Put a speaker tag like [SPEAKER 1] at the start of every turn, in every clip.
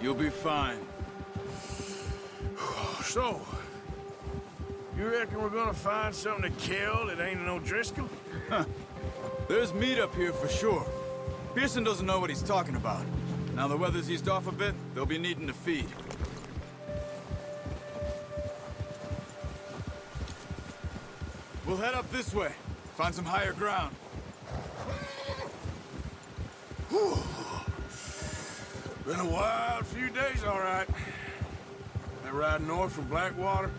[SPEAKER 1] You'll be fine.
[SPEAKER 2] So, you reckon we're gonna find something to kill that ain't no Driscoll?
[SPEAKER 1] There's meat up here for sure. Pearson doesn't know what he's talking about. Now the weather's eased off a bit, they'll be needing to feed. We'll head up this way. Find some higher ground.
[SPEAKER 2] Whew. Been a wild few days, all right. That ride north from Blackwater,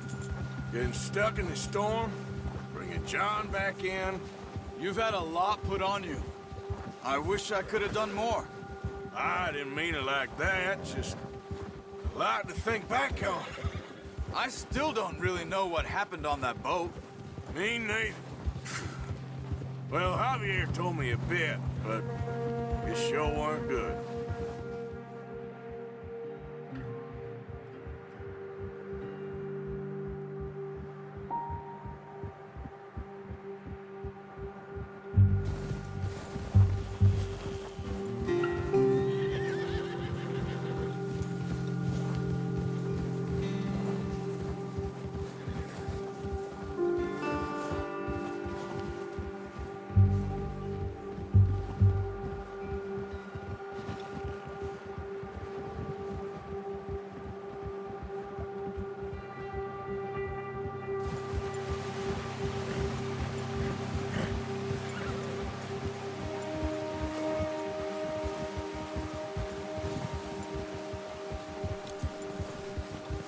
[SPEAKER 2] getting stuck in the storm, bringing John back in.
[SPEAKER 1] You've had a lot put on you. I wish I could have done more.
[SPEAKER 2] I didn't mean it like that, just a lot to think back on.
[SPEAKER 1] I still don't really know what happened on that boat.
[SPEAKER 2] Me neither. Well, Javier told me a bit, but it sure weren't good.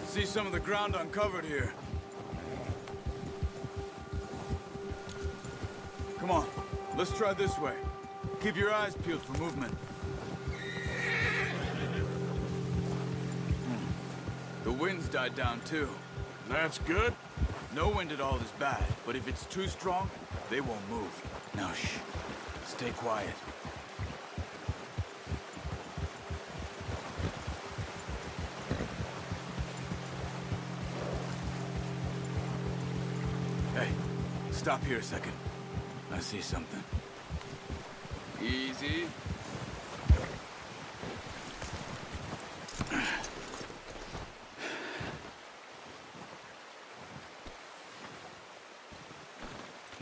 [SPEAKER 1] See some of the ground uncovered here. Come on, let's try this way. Keep your eyes peeled for movement. The wind's died down too.
[SPEAKER 2] That's good.
[SPEAKER 1] No wind at all is bad, but if it's too strong, they won't move. Now shh, stay quiet. Hey, stop here a second. I see something. Easy.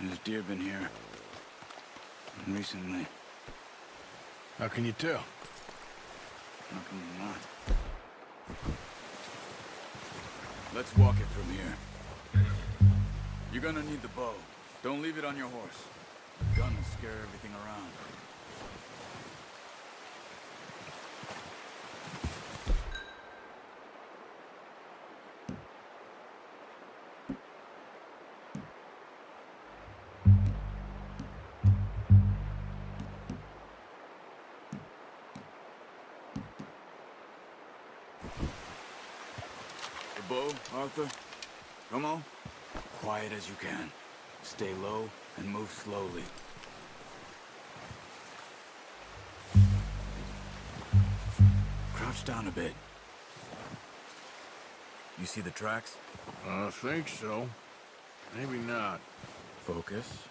[SPEAKER 1] There's deer been here. Recently.
[SPEAKER 2] How can you tell?
[SPEAKER 1] How can you not? Let's walk it from here. You're gonna need the bow. Don't leave it on your horse. The gun will scare everything around. The bow, Arthur. Come on. Quiet as you can. Stay low and move slowly. Crouch down a bit. You see the tracks?
[SPEAKER 2] I think so. Maybe not.
[SPEAKER 1] Focus.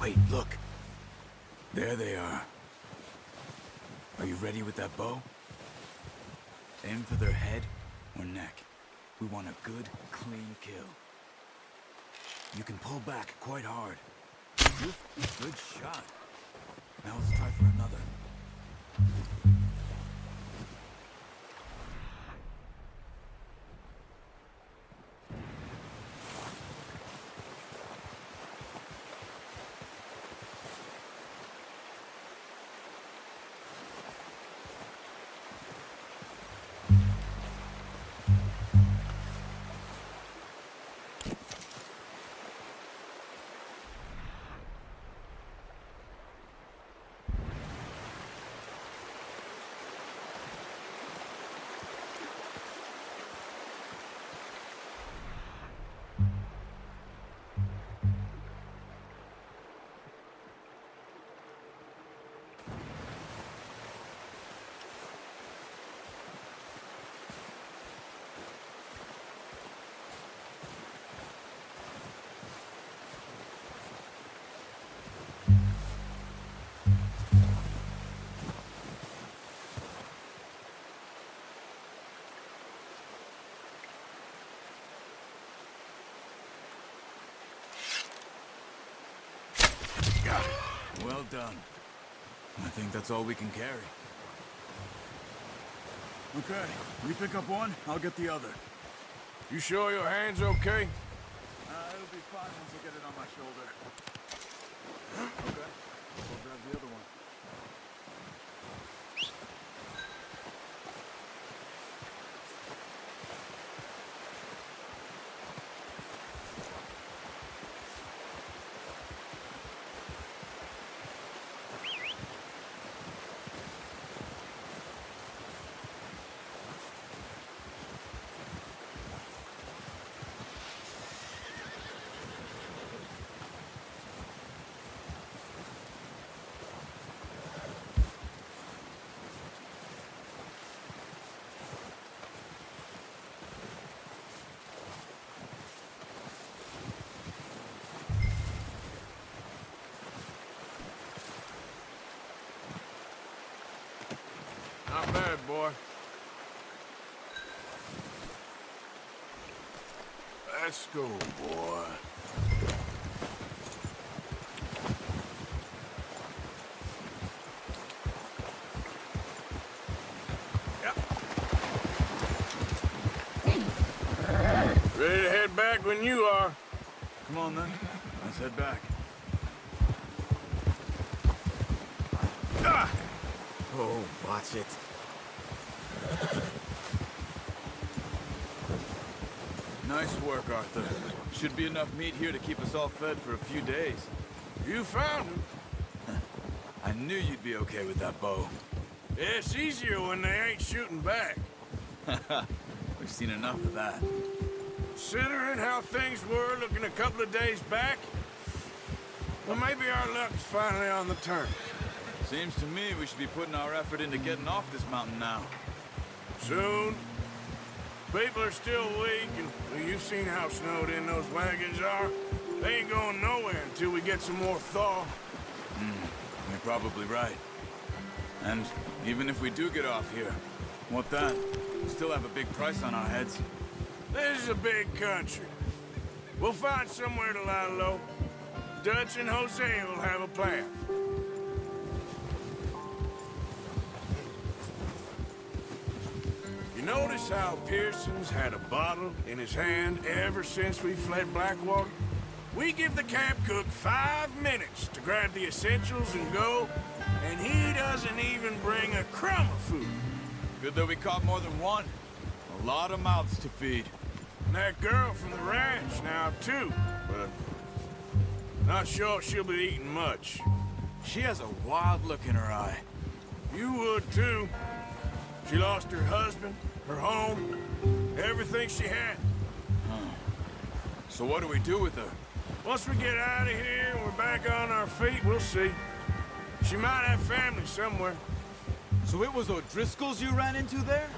[SPEAKER 1] Wait, look. There they are. Are you ready with that bow? Aim for their head or neck. We want a good, clean kill. You can pull back quite hard. Good shot. Now let's try for another. Got it. Well done. I think that's all we can carry. Okay, you pick up one, I'll get the other.
[SPEAKER 2] You sure your hand's okay?
[SPEAKER 1] It'll be fine once I get it on my shoulder. Okay, I'll grab the other one.
[SPEAKER 2] Not bad, boy. Let's go, boy. Yep. Ready to head back when you are.
[SPEAKER 1] Come on then, let's head back.
[SPEAKER 2] Ah!
[SPEAKER 3] Oh, watch it.
[SPEAKER 1] Nice work, Arthur. Should be enough meat here to keep us all fed for a few days.
[SPEAKER 2] You found him.
[SPEAKER 1] I knew you'd be okay with that bow.
[SPEAKER 2] It's easier when they ain't shooting back.
[SPEAKER 1] We've seen enough of that.
[SPEAKER 2] Considering how things were looking a couple of days back, well, maybe our luck's finally on the turn.
[SPEAKER 1] Seems to me we should be putting our effort into getting off this mountain now.
[SPEAKER 2] Soon. People are still weak, and well, you've seen how snowed in those wagons are. They ain't going nowhere until we get some more thaw.
[SPEAKER 1] You're probably right. And even if we do get off here, what then? We still have a big price on our heads.
[SPEAKER 2] This is a big country. We'll find somewhere to lie low. Dutch and Jose will have a plan. You notice how Pearson's had a bottle in his hand ever since we fled Blackwater? We give the camp cook 5 minutes to grab the essentials and go, and he doesn't even bring a crumb of food.
[SPEAKER 1] Good that we caught more than one. A lot of mouths to feed.
[SPEAKER 2] And that girl from the ranch now, too, but not sure she'll be eating much.
[SPEAKER 1] She has a wild look in her eye.
[SPEAKER 2] You would, too. She lost her husband, her home, everything she had.
[SPEAKER 1] So what do we do with her?
[SPEAKER 2] Once we get out of here and we're back on our feet, we'll see. She might have family somewhere.
[SPEAKER 1] So it was O'Driscolls you ran into there?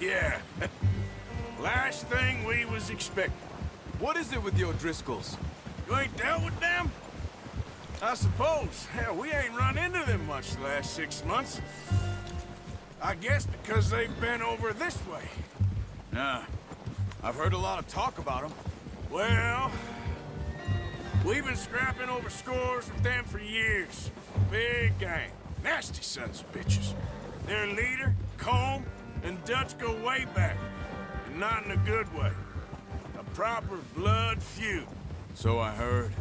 [SPEAKER 2] Yeah. Last thing we was expecting.
[SPEAKER 1] What is it with the O'Driscolls?
[SPEAKER 2] You ain't dealt with them? I suppose. Hell, we ain't run into them much the last 6 months. I guess because they've been over this way.
[SPEAKER 1] Nah. I've heard a lot of talk about them.
[SPEAKER 2] Well, we've been scrapping over scores with them for years. Big gang. Nasty sons of bitches. Their leader, Colm, and Dutch go way back. And not in a good way. A proper blood feud.
[SPEAKER 1] So I heard.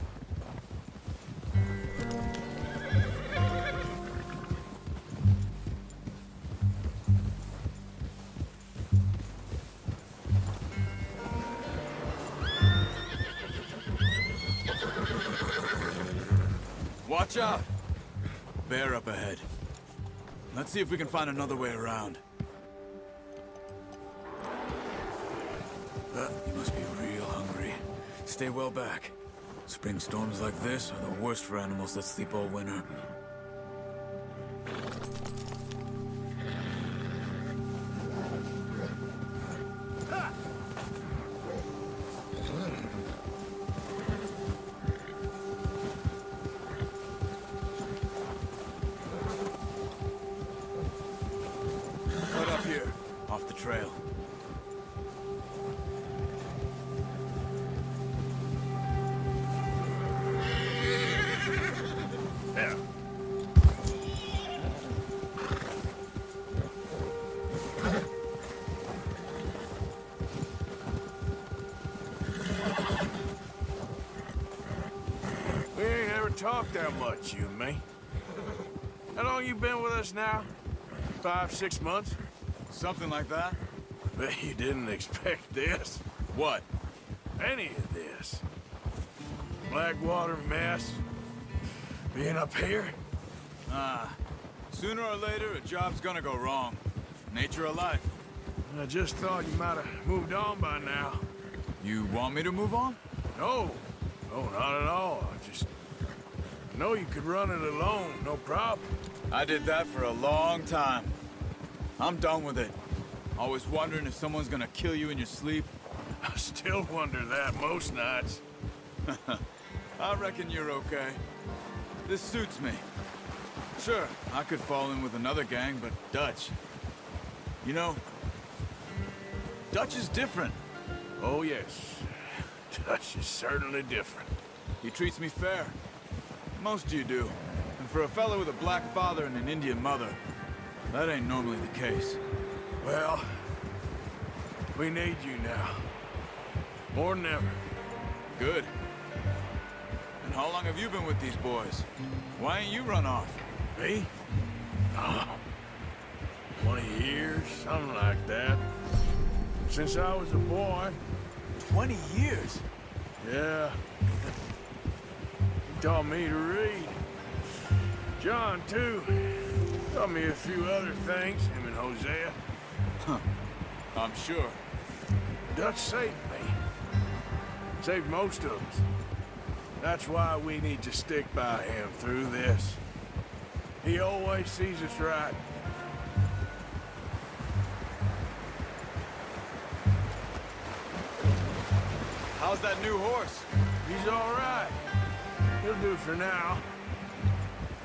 [SPEAKER 1] Watch out! Bear up ahead. Let's see if we can find another way around. You must be real hungry. Stay well back. Spring storms like this are the worst for animals that sleep all winter. Right up here, off the trail.
[SPEAKER 2] Yeah. We ain't ever talked that much, you and me. How long you been with us now? 5, 6 months?
[SPEAKER 1] Something like that?
[SPEAKER 2] Bet you didn't expect this.
[SPEAKER 1] What?
[SPEAKER 2] Any of this. Blackwater mess. Being up here?
[SPEAKER 1] Sooner or later, a job's gonna go wrong. Nature of life.
[SPEAKER 2] I just thought you might have moved on by now.
[SPEAKER 1] You want me to move on?
[SPEAKER 2] No. No, not at all. I know you could run it alone, no problem.
[SPEAKER 1] I did that for a long time. I'm done with it. Always wondering if someone's gonna kill you in your sleep.
[SPEAKER 2] I still wonder that most nights.
[SPEAKER 1] I reckon you're okay. This suits me. Sure, I could fall in with another gang, but Dutch... You know, Dutch is different.
[SPEAKER 2] Oh, yes. Dutch is certainly different.
[SPEAKER 1] He treats me fair. Most of you do. And for a fellow with a black father and an Indian mother, that ain't normally the case.
[SPEAKER 2] Well, we need you now. More than ever.
[SPEAKER 1] Good. And how long have you been with these boys? Why ain't you run off?
[SPEAKER 2] Me? Oh, 20 years, something like that. Since I was a boy.
[SPEAKER 1] 20 years?
[SPEAKER 2] Yeah. He taught me to read. John, too. Taught me a few other things, him and Hosea.
[SPEAKER 1] I'm sure.
[SPEAKER 2] Dutch saved me. Saved most of us. That's why we need to stick by him through this. He always sees us right.
[SPEAKER 1] How's that new horse?
[SPEAKER 2] He's all right. He'll do for now.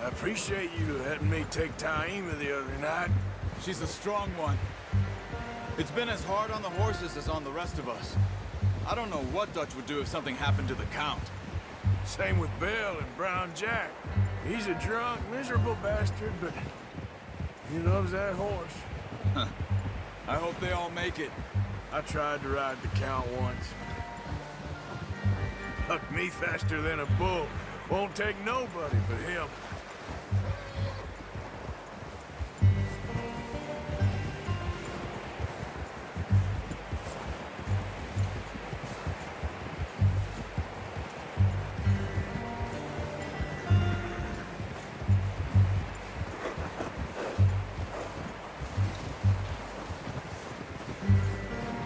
[SPEAKER 2] I appreciate you letting me take Taima the other night.
[SPEAKER 1] She's a strong one. It's been as hard on the horses as on the rest of us. I don't know what Dutch would do if something happened to the Count.
[SPEAKER 2] Same with Bill and Brown Jack. He's a drunk, miserable bastard, but he loves that horse.
[SPEAKER 1] I hope they all make it.
[SPEAKER 2] I tried to ride the Count once. Bucked me faster than a bull. Won't take nobody but him.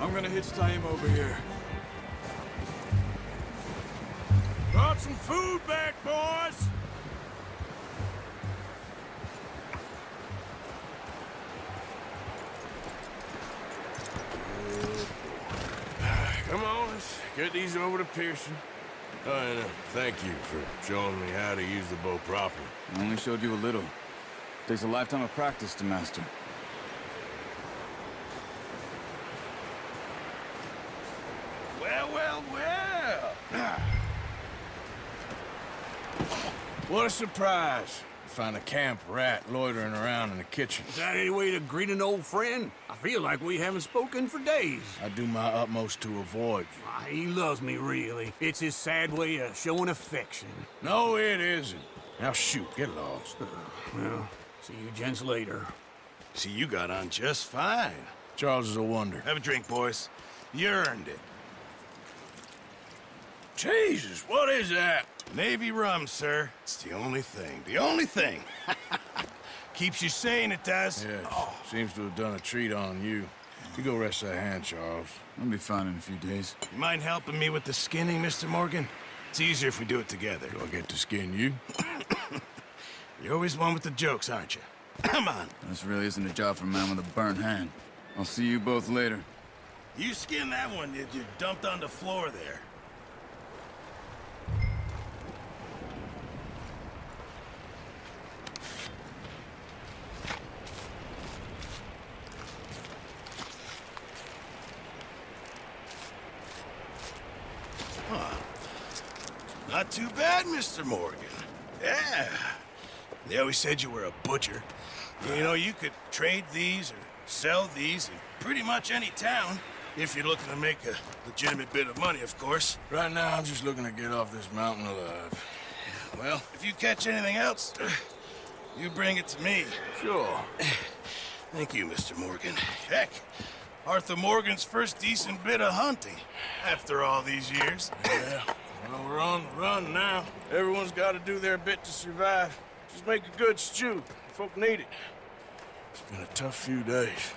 [SPEAKER 1] I'm gonna hitch Taima over here.
[SPEAKER 2] Brought some food back, boys! Come on, let's get these over to Pearson. And thank you for showing me how to use the bow properly.
[SPEAKER 1] I only showed you a little. Takes a lifetime of practice to master.
[SPEAKER 2] Well, well, well. What a surprise. Find a camp rat loitering around in the kitchen.
[SPEAKER 4] Is that any way to greet an old friend? I feel like we haven't spoken for days.
[SPEAKER 2] I do my utmost to avoid you.
[SPEAKER 4] He loves me, really. It's his sad way of showing affection.
[SPEAKER 2] No, it isn't. Now shoot, get lost.
[SPEAKER 4] Well, see you gents later.
[SPEAKER 5] See, you got on just fine.
[SPEAKER 2] Charles is a wonder.
[SPEAKER 5] Have a drink, boys. You earned it.
[SPEAKER 2] Jesus, what is that?
[SPEAKER 5] Navy rum, sir. It's the only thing. The only thing. Keeps you sane, it does.
[SPEAKER 2] Yes, seems to have done a treat on you. You go rest that hand, Charles.
[SPEAKER 1] I'll be fine in a few days.
[SPEAKER 5] You mind helping me with the skinning, Mr. Morgan? It's easier if we do it together.
[SPEAKER 2] Do I get to skin you?
[SPEAKER 5] You're always one with the jokes, aren't you? Come on.
[SPEAKER 1] This really isn't a job for a man with a burnt hand. I'll see you both later.
[SPEAKER 5] You skinned that one that you dumped on the floor there. Not too bad, Mr. Morgan. Yeah. They always said you were a butcher. You know, you could trade these or sell these in pretty much any town, if you're looking to make a legitimate bit of money, of course.
[SPEAKER 2] Right now, I'm just looking to get off this mountain alive.
[SPEAKER 5] Well, if you catch anything else, you bring it to me.
[SPEAKER 2] Sure.
[SPEAKER 5] Thank you, Mr. Morgan. Heck, Arthur Morgan's first decent bit of hunting after all these years.
[SPEAKER 2] Yeah. Well, we're on the run now. Everyone's got to do their bit to survive. Just make a good stew. Folk need it. It's been a tough few days.